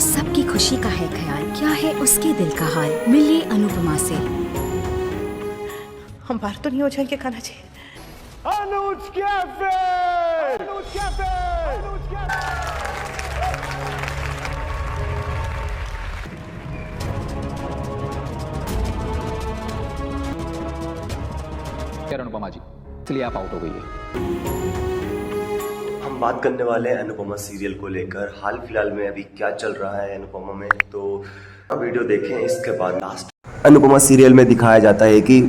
सबकी खुशी का है ख्याल, क्या है उसके दिल का हाल। मिलिए अनुपमा से। हम बाहर तो नहीं हो जाएंगे कान्हा जी? अनुज कैफे! अनुज कैफे! अनुज कैफे! अनुपमा जी, इसलिए आप आउट हो गई है। हम बात करने वाले हैं अनुपमा सीरियल को लेकर। हाल फिलहाल में अभी क्या चल रहा है अनुपमा में, तो वीडियो देखें। इसके बाद लास्ट अनुपमा सीरियल में दिखाया जाता है कि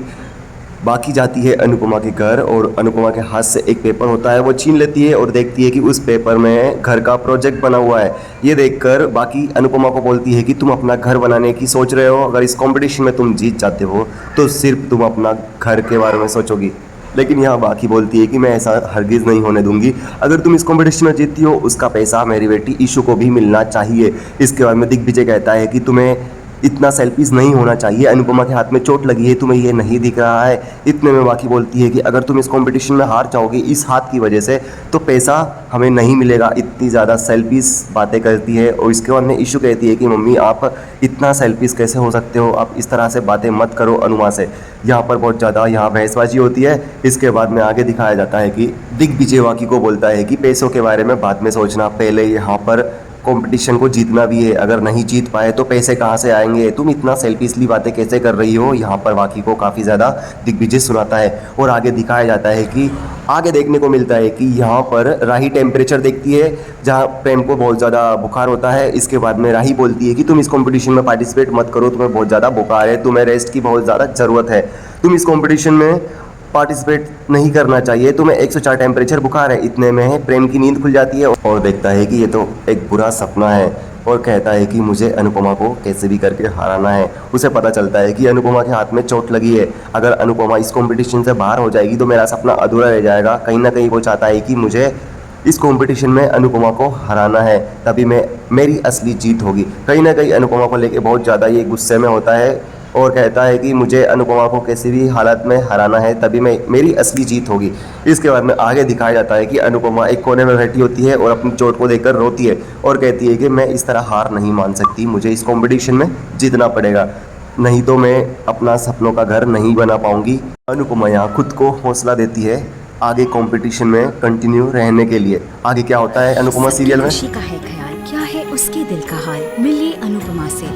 बाकी जाती है अनुपमा के घर और अनुपमा के हाथ से एक पेपर होता है, वो छीन लेती है और देखती है कि उस पेपर में घर का प्रोजेक्ट बना हुआ है। ये देखकर बाकी अनुपमा को बोलती है कि तुम अपना घर बनाने की सोच रहे हो, अगर इस कंपटीशन में तुम जीत जाते हो तो सिर्फ तुम अपना घर के बारे में सोचोगी। लेकिन यहाँ बाकी बोलती है कि मैं ऐसा हरगिज़ नहीं होने दूंगी, अगर तुम इस कंपटीशन में जीतती हो उसका पैसा मेरी बेटी ईशू को भी मिलना चाहिए। इसके बाद में दिग्विजय कहता है कि तुम्हें इतना सेल्फिश नहीं होना चाहिए, अनुपमा के हाथ में चोट लगी है, तुम्हें ये नहीं दिख रहा है। इतने में बाकी बोलती है कि अगर तुम इस कंपटीशन में हार जाओगी इस हाथ की वजह से तो पैसा हमें नहीं मिलेगा। इतनी ज़्यादा सेल्फिश बातें करती है। और इसके बाद में ईशू कहती है कि मम्मी आप इतना सेल्फिश कैसे हो सकते हो, आप इस तरह से बातें मत करो अनुमा से। यहाँ पर बहुत ज़्यादा यहाँ बहसबाजी होती है। इसके बाद में आगे दिखाया जाता है कि दिग्विजय बाकी को बोलता है कि पैसों के बारे में बाद में सोचना, पहले यहाँ पर कंपटीशन को जीतना भी है, अगर नहीं जीत पाए तो पैसे कहाँ से आएंगे, तुम इतना सेल्फिशली बातें कैसे कर रही हो। यहाँ पर बाकी को काफ़ी ज़्यादा दिग्विजय सुनाता है। और आगे दिखाया जाता है कि आगे देखने को मिलता है कि यहाँ पर राही टेम्परेचर देखती है जहाँ प्रेम को बहुत ज़्यादा बुखार होता है। इसके बाद में राही बोलती है कि तुम इस कंपटीशन में पार्टिसिपेट मत करो, तुम्हें बहुत ज़्यादा बुखार है, तुम्हें रेस्ट की बहुत ज़्यादा ज़रूरत है, तुम इस कंपटीशन में पार्टिसिपेट नहीं करना चाहिए, तुम्हें 104 टेम्परेचर बुखार है। इतने में प्रेम की नींद खुल जाती है और देखता है कि ये तो एक बुरा सपना है और कहता है कि मुझे अनुपमा को कैसे भी करके हराना है। उसे पता चलता है कि अनुपमा के हाथ में चोट लगी है, अगर अनुपमा इस कंपटीशन से बाहर हो जाएगी तो मेरा सपना अधूरा रह जाएगा। कहीं ना कहीं वो चाहता है कि मुझे इस कंपटीशन में अनुपमा को हराना है, तभी मेरी असली जीत होगी। कहीं ना कहीं अनुपमा को लेकर बहुत ज़्यादा ये गुस्से में होता है और कहता है कि मुझे अनुपमा को किसी भी हालत में हराना है, तभी मेरी असली जीत होगी। इसके बाद में आगे दिखाया जाता है कि अनुपमा एक कोने में बैठी होती है और अपनी चोट को देखकर रोती है और कहती है कि मैं इस तरह हार नहीं मान सकती, मुझे इस कंपटीशन में जीतना पड़ेगा, नहीं तो मैं अपना सपनों का घर नहीं बना पाऊंगी। अनुपमा यहाँ खुद को हौसला देती है आगे कंपटीशन में कंटिन्यू रहने के लिए। आगे क्या होता है अनुपमा सीरियल में, खुशी का है ख्याल, क्या है उसके दिल का हाल। मिलिए अनुपमा से।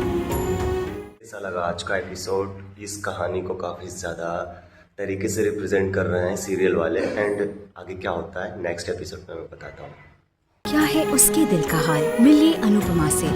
कैसा लगा आज का एपिसोड? इस कहानी को काफ़ी ज़्यादा तरीके से रिप्रेजेंट कर रहे हैं सीरियल वाले। एंड आगे क्या होता है नेक्स्ट एपिसोड में मैं बताता हूँ। क्या है उसके दिल का हाल। मिलिए अनुपमा से।